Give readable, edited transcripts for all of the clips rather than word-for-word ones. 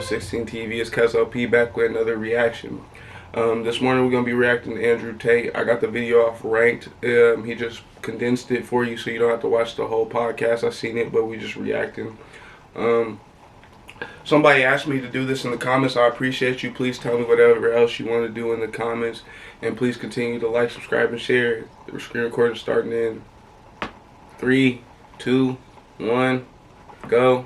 16 TV. It's Cuzzo P back with another reaction. This morning we're going to be reacting to Andrew Tate. I got the video off Ranked. He just condensed it for you so you don't have to watch the whole podcast. I seen it, but we just reacting. Somebody asked me to do this in the comments. I appreciate you. Please tell me whatever else you want to do in the comments. And please continue to like, subscribe, and share. The screen recording starting in 3, 2, 1, go.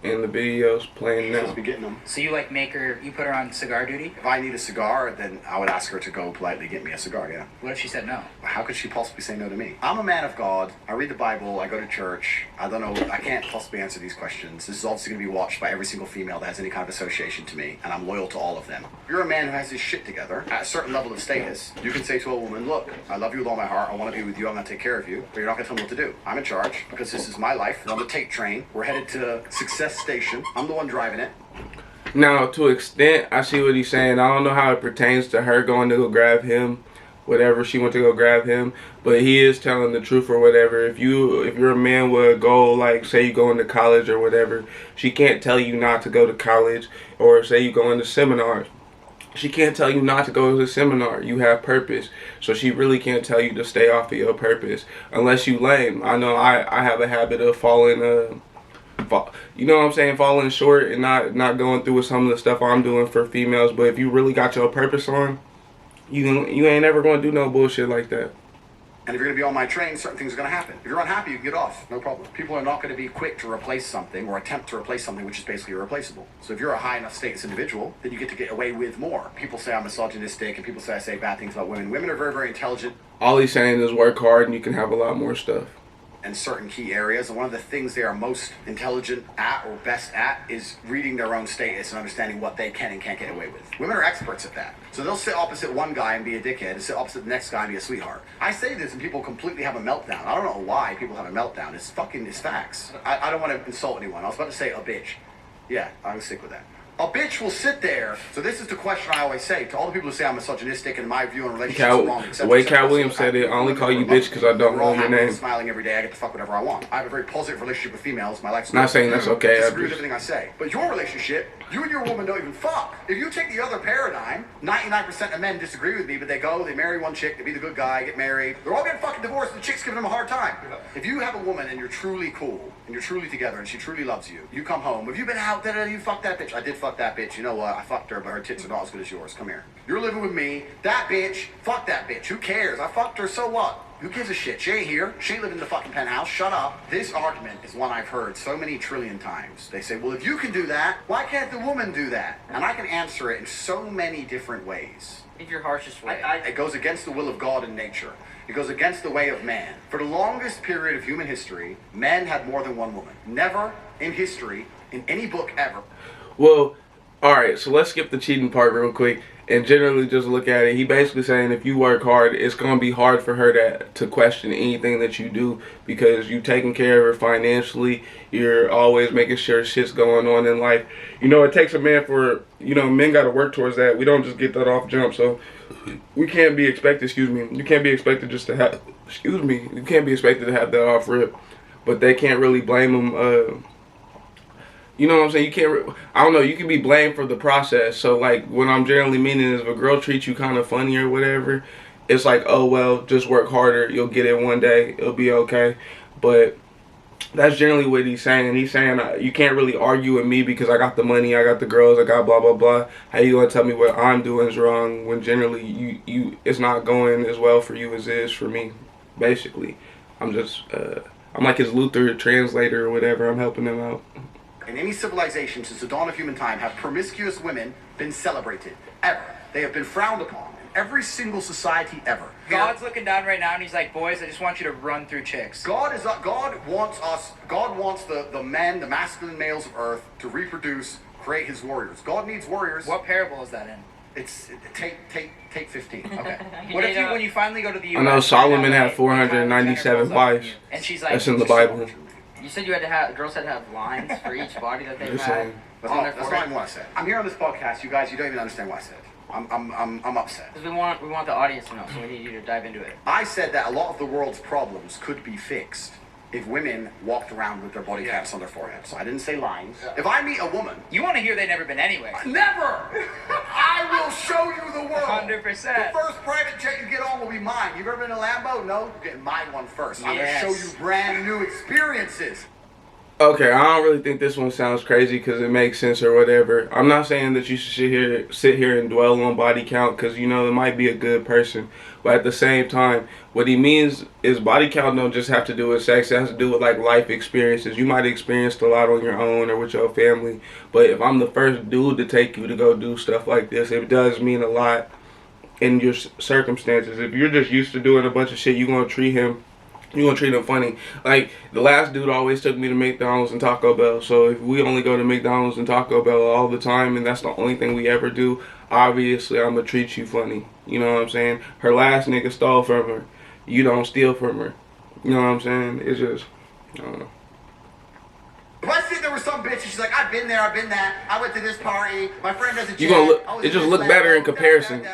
And the video's playing now. Be getting them. So you like make her, you put her on cigar duty? If I need a cigar, then I would ask her to go politely get me a cigar, yeah. What if she said no? How could she possibly say no to me? I'm a man of God. I read the Bible. I go to church. I don't know. I can't possibly answer these questions. This is obviously going to be watched by every single female that has any kind of association to me, and I'm loyal to all of them. If you're a man who has his shit together, at a certain level of status, you can say to a woman, look, I love you with all my heart. I want to be with you. I'm going to take care of you. But you're not going to tell me what to do. I'm in charge because this is my life. We're on the Tate train. We're headed to Success Station. I'm the one driving it. Now, to an extent, I see what he's saying. I don't know how it pertains to her going to go grab him, whatever she went to go grab him, but he is telling the truth or whatever. If you're a man with a goal, like say you go into college or whatever, she can't tell you not to go to college. Or say you go into seminars, she can't tell you not to go to the seminar. You have purpose, so she really can't tell you to stay off of your purpose unless you lame. I know I have a habit of falling you know what I'm saying, falling short and not going through with some of the stuff I'm doing for females. But if you really got your purpose on, you ain't ever gonna do no bullshit like that. And if you're gonna be on my train, certain things are gonna happen. If you're unhappy, you can get off, no problem. People are not gonna be quick to replace something or attempt to replace something which is basically irreplaceable. So if you're a high enough status individual, then you get away with more. People say I'm misogynistic and people say I say bad things about women. Women are very, very intelligent. All he's saying is work hard and you can have a lot more stuff. In certain key areas, and one of the things they are most intelligent at or best at is reading their own status and understanding what they can and can't get away with. Women are experts at that. So they'll sit opposite one guy and be a dickhead, and sit opposite the next guy and be a sweetheart. I say this and people completely have a meltdown. I don't know why people have a meltdown. It's facts. I don't want to insult anyone. I was about to say a bitch. Yeah, I was sick with that. A bitch will sit there. So this is the question I always say to all the people who say I'm misogynistic and my view on relationships is wrong. The way Cat Williams said it, I only call you bitch because I don't know your name. Smiling every day, I get to fuck whatever I want. I have a very positive relationship with females. My life's not saying that's okay. I disagree with everything I say. But your relationship, you and your woman don't even fuck. If you take the other paradigm, 99% of men disagree with me, but they go, they marry one chick, they be the good guy, get married. They're all getting fucking divorced and the chick's giving them a hard time. If you have a woman and you're truly cool, and you're truly together, and she truly loves you, you come home, have you been out there, you fucked that bitch? I did fuck that bitch. You know what? I fucked her, but her tits are not as good as yours. Come here. You're living with me. That bitch, fuck that bitch. Who cares? I fucked her, so what? Who gives a shit? She ain't here. She ain't living in the fucking penthouse. Shut up. This argument is one I've heard so many trillion times. They say, well, if you can do that, why can't the woman do that? And I can answer it in so many different ways. If your harshest way. It goes against the will of God and nature. It goes against the way of man. For the longest period of human history, men had more than one woman. Never in history, in any book ever. Well, alright, so let's skip the cheating part real quick and generally just look at it. He basically saying if you work hard, it's going to be hard for her to question anything that you do because you taking care of her financially. You're always making sure shit's going on in life. You know, it takes a man for, you know, men got to work towards that. We don't just get that off jump. So we can't be expected, you can't be expected just to have, you can't be expected to have that off rip. But they can't really blame them, you know what I'm saying? You can't, I don't know, you can be blamed for the process. So, like, what I'm generally meaning is if a girl treats you kind of funny or whatever, it's like, oh, well, just work harder. You'll get it one day. It'll be okay. But that's generally what he's saying. He's saying you can't really argue with me because I got the money, I got the girls, I got blah, blah, blah. How you going to tell me what I'm doing is wrong when generally it's not going as well for you as it is for me, basically. I'm just, I'm like his Luther translator or whatever. I'm helping him out. In any civilization since the dawn of human time have promiscuous women been celebrated, ever. They have been frowned upon in every single society ever. God's looking down right now and he's like, boys, I just want you to run through chicks. God wants the men, the masculine males of earth to reproduce, create his warriors. God needs warriors. What parable is that in? It's take 15. Okay. What if when you finally go to the US? I know Solomon had 497 wives. And she's like, that's in the Bible. You said you had to have, girls had to have lines for each body that they had. That's not even what I said. I'm here on this podcast, you guys. You don't even understand what I said. I'm upset. Because we want the audience to know, so we need you to dive into it. I said that a lot of the world's problems could be fixed if women walked around with their body caps on their foreheads. So I didn't say lines. If I meet a woman, You want to hear they've never been anywhere. never! I will show you the world. 100%. The first private jet you get on will be mine. You've ever been in a Lambo? No? You're getting my one first. I'm Yes. going to show you brand new experiences. Okay, I don't really think this one sounds crazy because it makes sense or whatever. I'm not saying that you should sit here and dwell on body count because, you know, it might be a good person. But at the same time, what he means is body count don't just have to do with sex. It has to do with, like, life experiences. You might have experienced a lot on your own or with your family. But if I'm the first dude to take you to go do stuff like this, it does mean a lot in your circumstances. If you're just used to doing a bunch of shit, you're going to treat him funny. Like, the last dude always took me to McDonald's and Taco Bell. So if we only go to McDonald's and Taco Bell all the time and that's the only thing we ever do, obviously I'm gonna treat you funny. You know what I'm saying? Her last nigga stole from her. You don't steal from her. You know what I'm saying? It's just, I don't know. If I see there was some bitch and she's like, I've been there, I've been that, I went to this party, my friend does a You gonna look- I was it in just this look Lambo, better in comparison.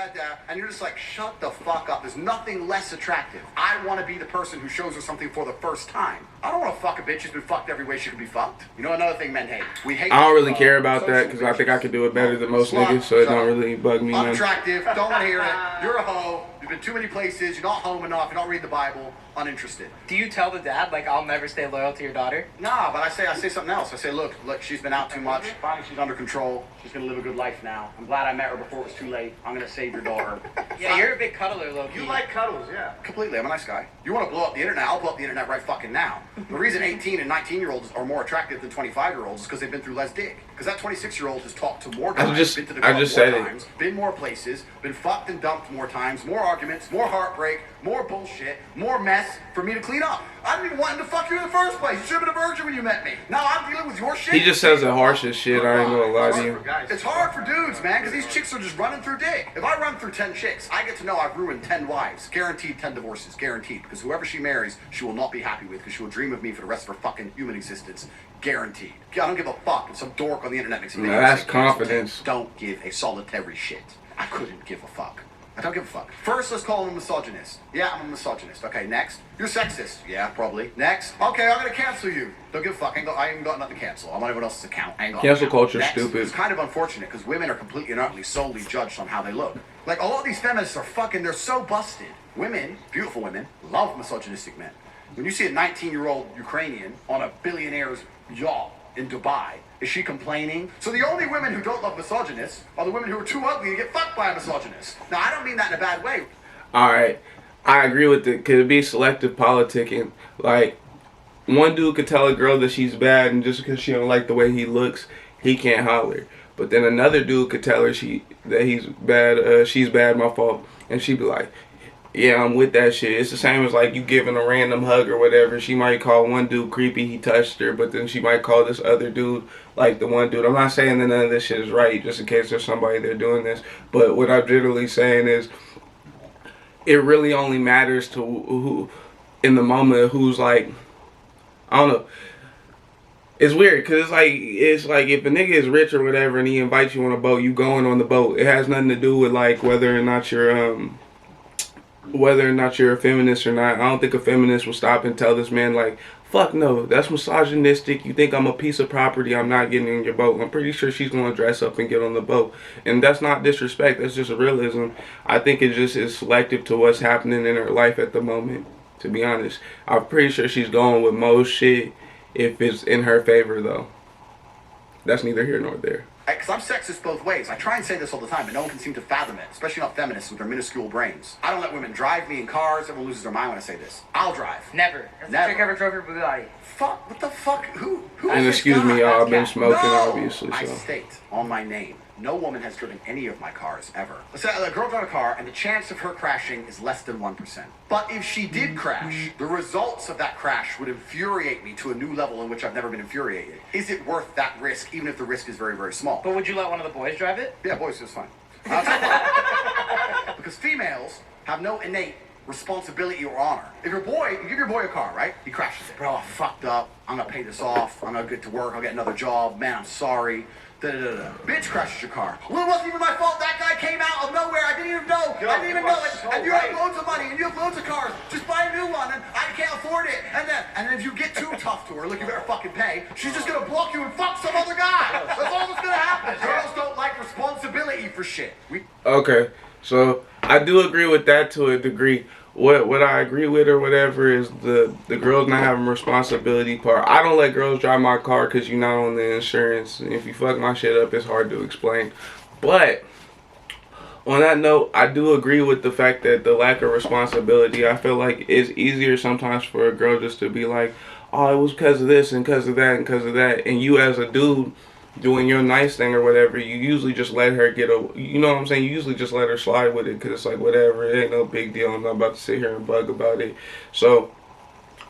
And you're just like, shut the fuck up. There's nothing less attractive. I want to be the person who shows her something for the first time. I don't want to fuck a bitch who's been fucked every way she can be fucked. You know another thing men hate? We hate I don't really care about social that because I think I bitches. could do it better than most Slut, niggas, so it shut don't up. really bug me, man. Unattractive, don't want to hear it. You're a hoe. You've been too many places. You're not home enough. You're not reading the Bible. Uninterested. Do you tell the dad, like, I'll never stay loyal to your daughter? Nah, but I say something else. I say, look, she's been out too much. Finally, she's under control. She's gonna live a good life now. I'm glad I met her before it was too late. I'm gonna save your daughter. Yeah, you're a big cuddler, low-key. You like cuddles, yeah. Completely. I'm a nice guy. You want to blow up the internet? I'll blow up the internet right fucking now. The reason 18 and 19-year-olds are more attractive than 25-year-olds is because they've been through less dick. Because that 26-year-old has talked to more guys, been to the club more times, been more places, been fucked and dumped more times, more arguments, more heartbreak, more bullshit, more mess for me to clean up. I didn't even want him to fuck you in the first place. You should have been a virgin when you met me. Now I'm dealing with your shit. He just says the harshest shit, I ain't gonna lie to you. It's hard for dudes, man, because these chicks are just running through dick. If I run through 10 chicks, I get to know I've ruined 10 wives. Guaranteed 10 divorces. Guaranteed. Because whoever she marries, she will not be happy with because she will dream of me for the rest of her fucking human existence. Guaranteed. I don't give a fuck if some dork on the internet makes a video. That's confidence. Don't give a solitary shit. I couldn't give a fuck. I don't give a fuck. First, let's call him a misogynist. Yeah, I'm a misogynist. Okay, next. You're sexist. Yeah, probably. Next. Okay, I'm gonna cancel you. Don't give a fuck. I ain't got nothing to cancel. I'm on everyone else's account. I ain't got Cancel culture Next. stupid. It's kind of unfortunate because women are completely and utterly solely judged on how they look. Like, a lot of these feminists are fucking, they're so busted. Women, beautiful women, love misogynistic men. When you see a 19-year-old Ukrainian on a billionaire's yacht in Dubai, is she complaining? So the only women who don't love misogynists are the women who are too ugly to get fucked by a misogynist. Now, I don't mean that in a bad way. Alright, I agree with it. Could it be selective politicking? Like, one dude could tell a girl that she's bad, and just because she don't like the way he looks, he can't holler. But then another dude could tell her that he's bad, she's bad, my fault, and she'd be like, yeah, I'm with that shit. It's the same as like you giving a random hug or whatever. She might call one dude creepy, he touched her, but then she might call this other dude like the one dude. I'm not saying that none of this shit is right, just in case there's somebody there doing this. But what I'm generally saying is, it really only matters to who, in the moment, who's like, I don't know. It's weird, because it's like if a nigga is rich or whatever and he invites you on a boat, you going on the boat. It has nothing to do with like whether or not you're a feminist or not. I don't think a feminist will stop and tell this man like, fuck no, that's misogynistic. You think I'm a piece of property, I'm not getting in your boat. I'm pretty sure she's going to dress up and get on the boat. And that's not disrespect, that's just realism. I think it just is selective to what's happening in her life at the moment, to be honest. I'm pretty sure she's going with most shit if it's in her favor, though. That's neither here nor there. Because I'm sexist both ways. I try and say this all the time, but no one can seem to fathom it, especially not feminists with their minuscule brains. I don't let women drive me in cars. Everyone loses their mind when I say this. I'll drive. Never. Has the Never. chick ever drove your Bugatti? Fuck, what the fuck? Who And is this excuse guy? me, y'all, I've been That's smoking, No! obviously, I so. state on my name, no woman has driven any of my cars ever. Let's say a girl drives a car and the chance of her crashing is less than 1%. But if she did crash, the results of that crash would infuriate me to a new level in which I've never been infuriated. Is it worth that risk, even if the risk is very, very small? But would you let one of the boys drive it? Yeah, boys, it's fine. Because females have no innate responsibility or honor. If you give your boy a car, right? He crashes it. Bro, I fucked up. I'm gonna pay this off. I'm gonna get to work. I'll get another job. Man, I'm sorry. Da-da-da-da. Bitch crashes your car. Well, it wasn't even my fault. That guy came out of nowhere. I didn't even know. I didn't even know it. So and you have loads of money and you have loads of cars. Just buy a new one and I can't afford it. And then And if you get too tough to her, look, you better fucking pay, she's just gonna block you and fuck some other guy. That's all that's gonna happen. Girls don't like responsibility for shit. Okay, so I do agree with that to a degree. What I agree with or whatever is the girls not having responsibility part. I don't let girls drive my car because you're not on the insurance. And if you fuck my shit up, it's hard to explain. But on that note, I do agree with the fact that the lack of responsibility, I feel like it's easier sometimes for a girl just to be like, oh, it was because of this and because of that and because of that. And you as a dude doing your nice thing or whatever, you usually just let her get a, you know what I'm saying? You usually just let her slide with it because it's like, whatever, it ain't no big deal. I'm not about to sit here and bug about it. So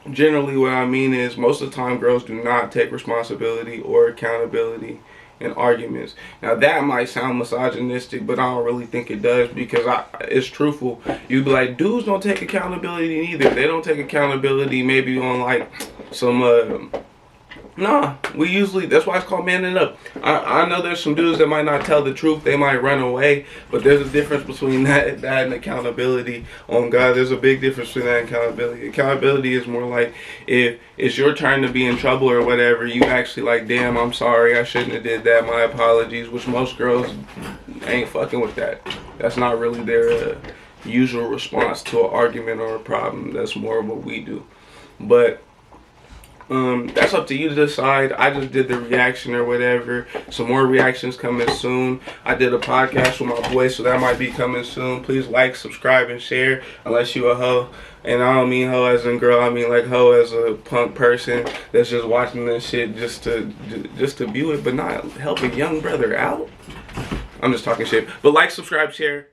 generally what I mean is most of the time girls do not take responsibility or accountability in arguments. Now that might sound misogynistic, but I don't really think it does because it's truthful. You'd be like, dudes don't take accountability either. They don't take accountability maybe on like some nah, we usually, that's why it's called manning up. I know there's some dudes that might not tell the truth, they might run away, but there's a difference between that and accountability. On God, there's a big difference between that and accountability. Accountability is more like if it's your turn to be in trouble or whatever, you actually like, damn, I'm sorry, I shouldn't have did that, my apologies, which most girls ain't fucking with that. That's not really their usual response to an argument or a problem. That's more of what we do. But that's up to you to decide. I just did the reaction or whatever. Some more reactions coming soon. I did a podcast with my boy, so that might be coming soon. Please like, subscribe, and share. Unless you a hoe. And I don't mean hoe as in girl. I mean like hoe as a punk person that's just watching this shit just to view it, but not help a young brother out. I'm just talking shit. But like, subscribe, share.